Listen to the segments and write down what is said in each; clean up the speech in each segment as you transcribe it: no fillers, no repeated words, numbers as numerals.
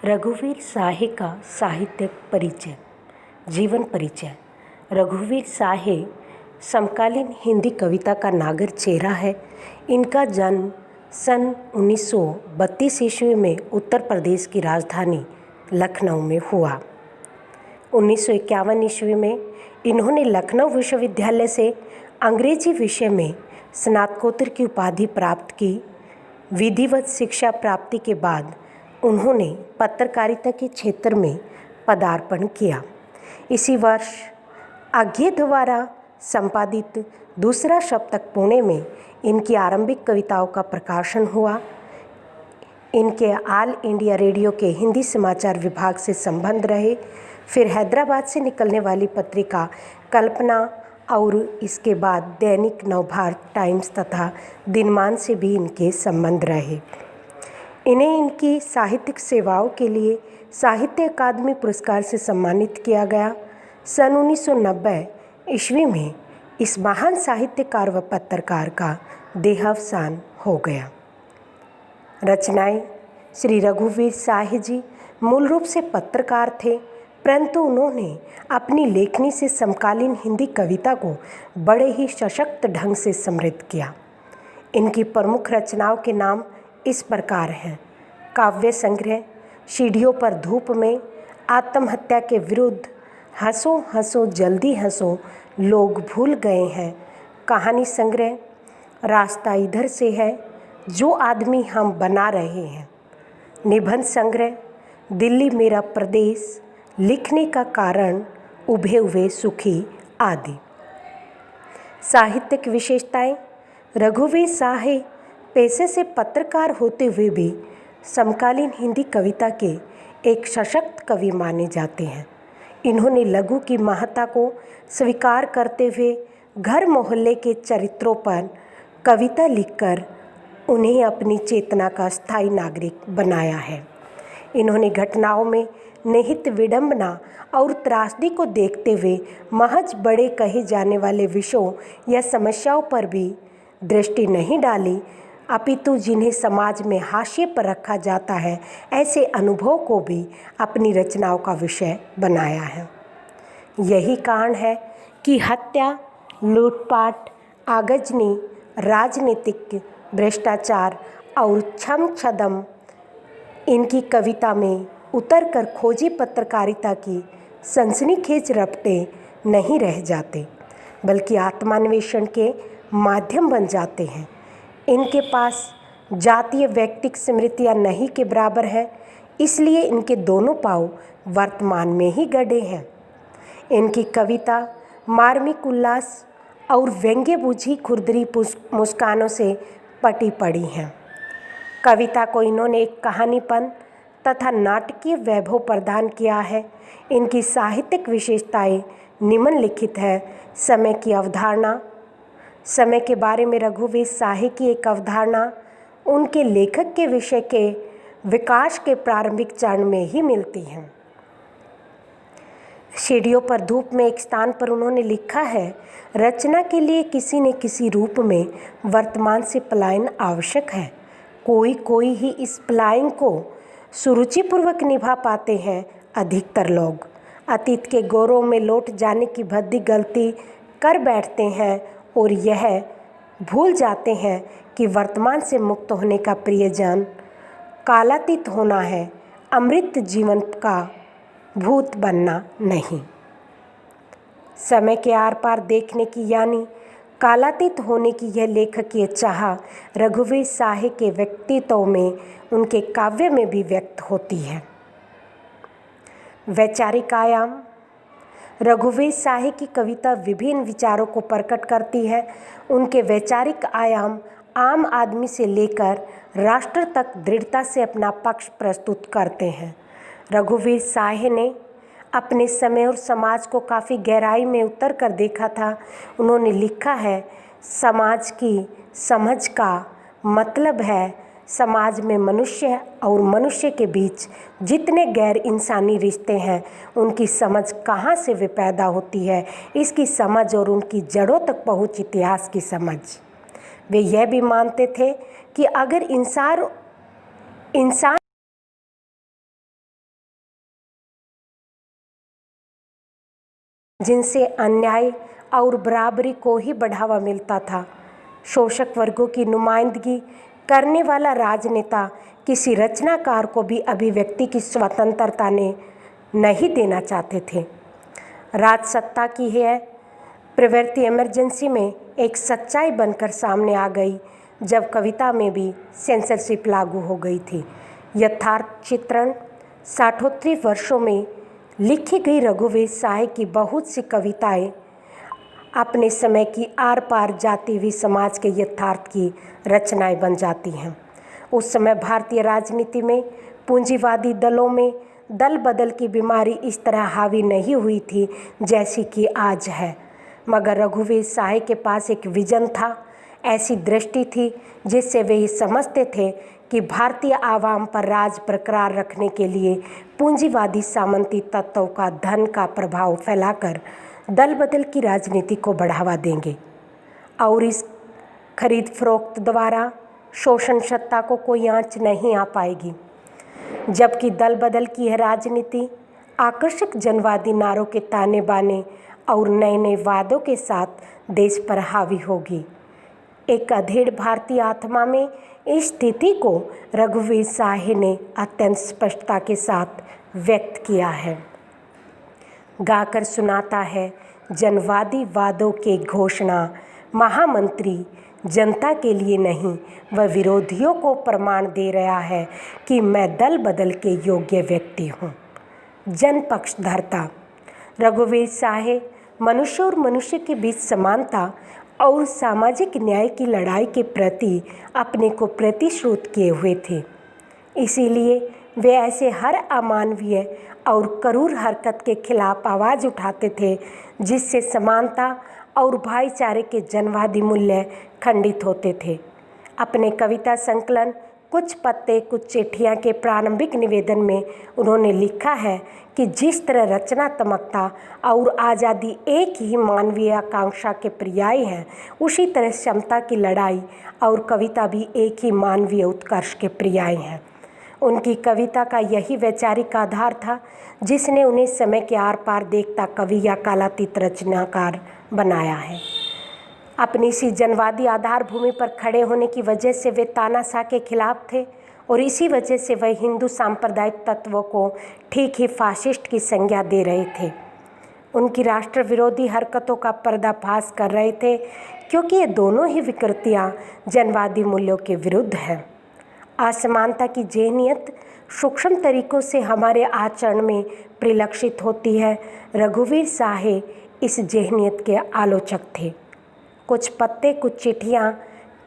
रघुवीर साहे का साहित्यिक परिचय। जीवन परिचय। रघुवीर साहे समकालीन हिंदी कविता का नागर चेहरा है। इनका जन्म सन 1932 ईस्वी में उत्तर प्रदेश की राजधानी लखनऊ में हुआ। 1951 ईस्वी में इन्होंने लखनऊ विश्वविद्यालय से अंग्रेजी विषय में स्नातकोत्तर की उपाधि प्राप्त की। विधिवत शिक्षा प्राप्ति के बाद उन्होंने पत्रकारिता के क्षेत्र में पदार्पण किया। इसी वर्ष आज्ञे द्वारा संपादित दूसरा सप्तक पुणे में इनकी आरंभिक कविताओं का प्रकाशन हुआ। इनके ऑल इंडिया रेडियो के हिंदी समाचार विभाग से संबंध रहे। फिर हैदराबाद से निकलने वाली पत्रिका कल्पना और इसके बाद दैनिक नवभारत टाइम्स तथा दिनमान से भी इनके संबंध रहे। इन्हें इनकी साहित्यिक सेवाओं के लिए साहित्य अकादमी पुरस्कार से सम्मानित किया गया। सन 1990 ईस्वी में इस महान साहित्यकार व पत्रकार का देहावसान हो गया। रचनाएं। श्री रघुवीर साहे जी मूल रूप से पत्रकार थे, परंतु उन्होंने अपनी लेखनी से समकालीन हिंदी कविता को बड़े ही सशक्त ढंग से समृद्ध किया। इनकी प्रमुख रचनाओं के नाम इस प्रकार हैं: काव्य संग्रह सीढ़ियों पर धूप में, आत्महत्या के विरुद्ध, हंसो हंसो जल्दी हंसो लोग भूल गए हैं, कहानी संग्रह रास्ता इधर से है, जो आदमी हम बना रहे हैं, निबंध संग्रह दिल्ली मेरा प्रदेश, लिखने का कारण, उभे हुए सुखी आदि। साहित्यिक विशेषताएं। रघुवीर साहे पेशे से पत्रकार होते हुए भी समकालीन हिंदी कविता के एक सशक्त कवि माने जाते हैं। इन्होंने लघु की महत्ता को स्वीकार करते हुए घर मोहल्ले के चरित्रों पर कविता लिखकर उन्हें अपनी चेतना का स्थायी नागरिक बनाया है। इन्होंने घटनाओं में निहित विडंबना और त्रासदी को देखते हुए महज बड़े कहे जाने वाले विषयों या समस्याओं पर भी दृष्टि नहीं डाली, अपितु जिन्हें समाज में हाशिए पर रखा जाता है ऐसे अनुभव को भी अपनी रचनाओं का विषय बनाया है। यही कारण है कि हत्या, लूटपाट, आगजनी, राजनीतिक भ्रष्टाचार और छम-छदम इनकी कविता में उतरकर खोजी पत्रकारिता की सनसनीखेज रपटे नहीं रह जाते, बल्कि आत्मान्वेषण के माध्यम बन जाते हैं। इनके पास जातीय व्यक्तिक स्मृतियाँ नहीं के बराबर है, इसलिए इनके दोनों पाँव वर्तमान में ही गड़े हैं। इनकी कविता मार्मिक उल्लास और व्यंग्यबुझी खुरदरी मुस्कानों से पटी पड़ी हैं। कविता को इन्होंने एक कहानीपन तथा नाटकीय वैभव प्रदान किया है। इनकी साहित्यिक विशेषताएं निम्नलिखित है। समय की अवधारणा। समय के बारे में रघुवीर साहे की एक अवधारणा उनके लेखक के विषय के विकास के प्रारंभिक चरण में ही मिलती है। सीढ़ियों पर धूप में एक स्थान पर उन्होंने लिखा है, रचना के लिए किसी न किसी रूप में वर्तमान से पलायन आवश्यक है। कोई कोई ही इस पलायन को सुरुचिपूर्वक निभा पाते हैं। अधिकतर लोग अतीत के गौरव में लौट जाने की भद्दी गलती कर बैठते हैं और यह भूल जाते हैं कि वर्तमान से मुक्त होने का प्रयोजन कालातीत होना है, अमृत जीवन का भूत बनना नहीं। समय के आर पार देखने की यानी कालातीत होने की यह लेखकीय चाह रघुवीर साहे के व्यक्तित्व में, उनके काव्य में भी व्यक्त होती है। वैचारिक आयाम। रघुवीर साहे की कविता विभिन्न विचारों को प्रकट करती है। उनके वैचारिक आयाम आम आदमी से लेकर राष्ट्र तक दृढ़ता से अपना पक्ष प्रस्तुत करते हैं। रघुवीर साहे ने अपने समय और समाज को काफ़ी गहराई में उतर कर देखा था। उन्होंने लिखा है, समाज की समझ का मतलब है समाज में मनुष्य और मनुष्य के बीच जितने गैर इंसानी रिश्ते हैं उनकी समझ कहाँ से वे पैदा होती है, इसकी समझ और उनकी जड़ों तक पहुँच इतिहास की समझ। वे यह भी मानते थे कि अगर इंसान जिनसे अन्याय और बराबरी को ही बढ़ावा मिलता था। शोषक वर्गों की नुमाइंदगी करने वाला राजनेता किसी रचनाकार को भी अभिव्यक्ति की स्वतंत्रता ने नहीं देना चाहते थे। राजसत्ता की है प्रवृत्ति इमरजेंसी में एक सच्चाई बनकर सामने आ गई जब कविता में भी सेंसरशिप लागू हो गई थी। यथार्थ चित्रण 60 वर्षों में लिखी गई रघुवीर साहे की बहुत सी कविताएं अपने समय की आर पार जाती हुई समाज के यथार्थ की रचनाएं बन जाती हैं। उस समय भारतीय राजनीति में पूंजीवादी दलों में दल बदल की बीमारी इस तरह हावी नहीं हुई थी जैसी कि आज है, मगर रघुवीर साहे के पास एक विजन था, ऐसी दृष्टि थी जिससे वे ये समझते थे कि भारतीय आवाम पर राज बरकरार रखने के लिए पूंजीवादी सामंती तत्वों का धन का प्रभाव फैलाकर दल बदल की राजनीति को बढ़ावा देंगे और इस खरीद फरोख्त द्वारा शोषण सत्ता को कोई आंच नहीं आ पाएगी। जबकि दल बदल की यह राजनीति आकर्षक जनवादी नारों के ताने बाने और नए नए वादों के साथ देश पर हावी होगी। एक अधेड़ भारतीय आत्मा में इस स्थिति को रघुवीर साहे ने अत्यंत स्पष्टता के साथ व्यक्त किया है। गाकर सुनाता है जनवादी वादों के घोषणा, महामंत्री जनता के लिए नहीं वह विरोधियों को प्रमाण दे रहा है कि मैं दल बदल के योग्य व्यक्ति हूँ। जन पक्षधरता। रघुवीर साहे मनुष्य और मनुष्य के बीच समानता और सामाजिक न्याय की लड़ाई के प्रति अपने को प्रतिश्रुत किए हुए थे। इसीलिए वे ऐसे हर अमानवीय और क्रूर हरकत के खिलाफ आवाज़ उठाते थे जिससे समानता और भाईचारे के जनवादी मूल्य खंडित होते थे। अपने कविता संकलन कुछ पत्ते कुछ चिट्ठियाँ के प्रारंभिक निवेदन में उन्होंने लिखा है कि जिस तरह रचनात्मकता और आज़ादी एक ही मानवीय आकांक्षा के पर्याय हैं, उसी तरह समता की लड़ाई और कविता भी एक ही मानवीय उत्कर्ष के पर्याय हैं। उनकी कविता का यही वैचारिक आधार था जिसने उन्हें समय के आर पार देखता कवि या कालातीत रचनाकार बनाया है। अपनी इसी जनवादी आधार भूमि पर खड़े होने की वजह से वे तानाशाह के खिलाफ थे और इसी वजह से वह हिंदू सांप्रदायिक तत्वों को ठीक ही फाशिस्ट की संज्ञा दे रहे थे। उनकी राष्ट्र विरोधी हरकतों का पर्दाफाश कर रहे थे क्योंकि ये दोनों ही विकृतियाँ जनवादी मूल्यों के विरुद्ध हैं। असमानता की जेहनियत सूक्ष्म तरीकों से हमारे आचरण में परिलक्षित होती है। रघुवीर साहे इस जेहनियत के आलोचक थे। कुछ पत्ते कुछ चिट्ठियाँ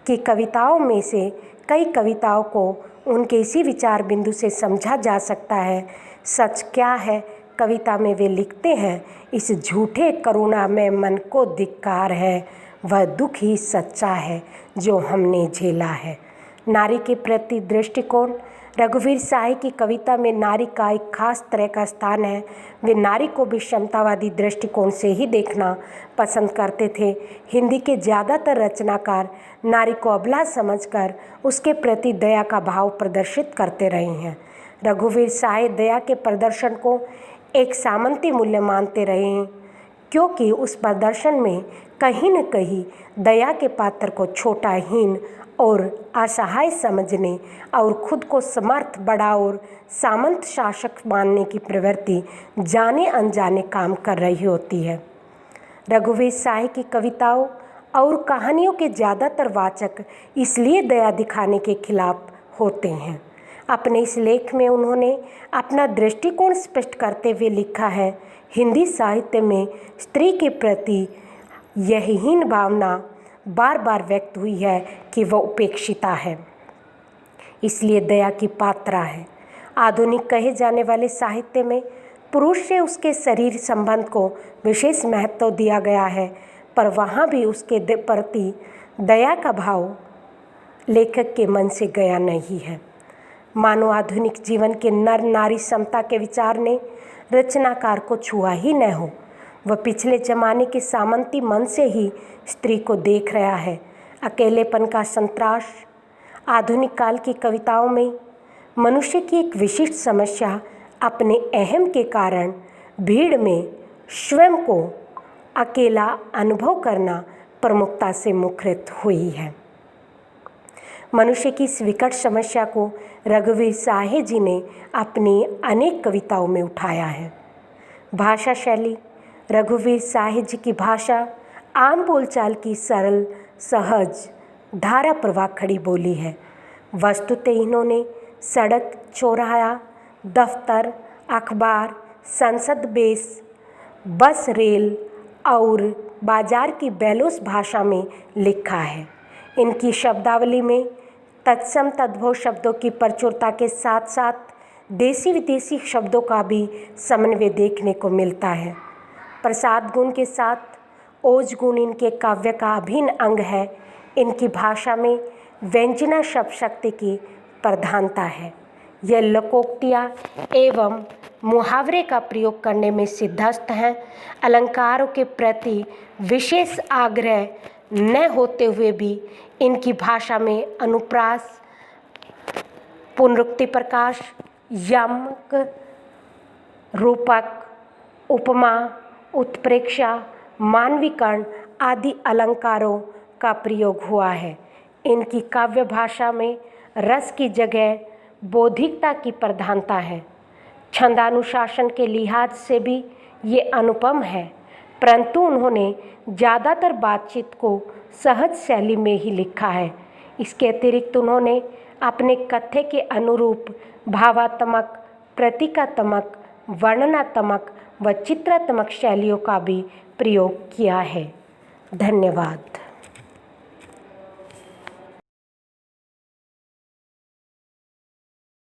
की कविताओं में से कई कविताओं को उनके इसी विचार बिंदु से समझा जा सकता है। सच क्या है कविता में वे लिखते हैं, इस झूठे करुणा में मन को धिक्कार है, वह दुख ही सच्चा है जो हमने झेला है। नारी के प्रति दृष्टिकोण। रघुवीर साहे की कविता में नारी का एक खास तरह का स्थान है। वे नारी को भी समतावादी दृष्टिकोण से ही देखना पसंद करते थे। हिंदी के ज़्यादातर रचनाकार नारी को अबला समझकर उसके प्रति दया का भाव प्रदर्शित करते रहे हैं। रघुवीर साहे दया के प्रदर्शन को एक सामंती मूल्य मानते रहे हैं क्योंकि उस प्रदर्शन में कहीं न कहीं दया के पात्र को छोटा, हीन और असहाय समझने और खुद को समर्थ, बड़ा और सामंत शासक मानने की प्रवृत्ति जाने अनजाने काम कर रही होती है। रघुवीर साहे की कविताओं और कहानियों के ज़्यादातर वाचक इसलिए दया दिखाने के खिलाफ होते हैं। अपने इस लेख में उन्होंने अपना दृष्टिकोण स्पष्ट करते हुए लिखा है, हिंदी साहित्य में स्त्री के प्रति यह हीन भावना बार बार व्यक्त हुई है कि वह उपेक्षिता है, इसलिए दया की पात्रा है। आधुनिक कहे जाने वाले साहित्य में पुरुष से उसके शरीर संबंध को विशेष महत्व दिया गया है, पर वहाँ भी उसके प्रति दया का भाव लेखक के मन से गया नहीं है। मानो आधुनिक जीवन के नर नारी समता के विचार ने रचनाकार को छुआ ही न हो। वह पिछले जमाने के सामंती मन से ही स्त्री को देख रहा है। अकेलेपन का संतराश। आधुनिक काल की कविताओं में मनुष्य की एक विशिष्ट समस्या अपने अहम के कारण भीड़ में स्वयं को अकेला अनुभव करना प्रमुखता से मुखरित हुई है। मनुष्य की इस विकट समस्या को रघुवीर साहे जी ने अपनी अनेक कविताओं में उठाया है। भाषा शैली: रघुवीर साहे जी की भाषा आम बोलचाल की सरल, सहज, धारा प्रवाह खड़ी बोली है। वस्तुतः इन्होंने सड़क, चौराहा, दफ्तर, अखबार, संसद बेस, बस, रेल और बाजार की बेलोस भाषा में लिखा है। इनकी शब्दावली में तत्सम तद्भव शब्दों की प्रचुरता के साथ साथ देसी विदेशी शब्दों का भी समन्वय देखने को मिलता है। प्रसाद गुण के साथ ओज गुण इनके काव्य का अभिन्न अंग है। इनकी भाषा में व्यंजना शब्द शक्ति की प्रधानता है। यह लोकोक्तियाँ एवं मुहावरे का प्रयोग करने में सिद्धहस्त हैं। अलंकारों के प्रति विशेष आग्रह न होते हुए भी इनकी भाषा में अनुप्रास, पुनरुक्ति प्रकाश, यमक, रूपक, उपमा, उत्प्रेक्षा, मानवीकरण आदि अलंकारों का प्रयोग हुआ है। इनकी काव्य भाषा में रस की जगह बौद्धिकता की प्रधानता है। छंदानुशासन के लिहाज से भी ये अनुपम है, परंतु उन्होंने ज़्यादातर बातचीत को सहज शैली में ही लिखा है। इसके अतिरिक्त उन्होंने अपने कथ्य के अनुरूप भावात्मक, प्रतीकात्मक, वर्णनात्मक व चित्रात्मक शैलियों का भी प्रयोग किया है। धन्यवाद।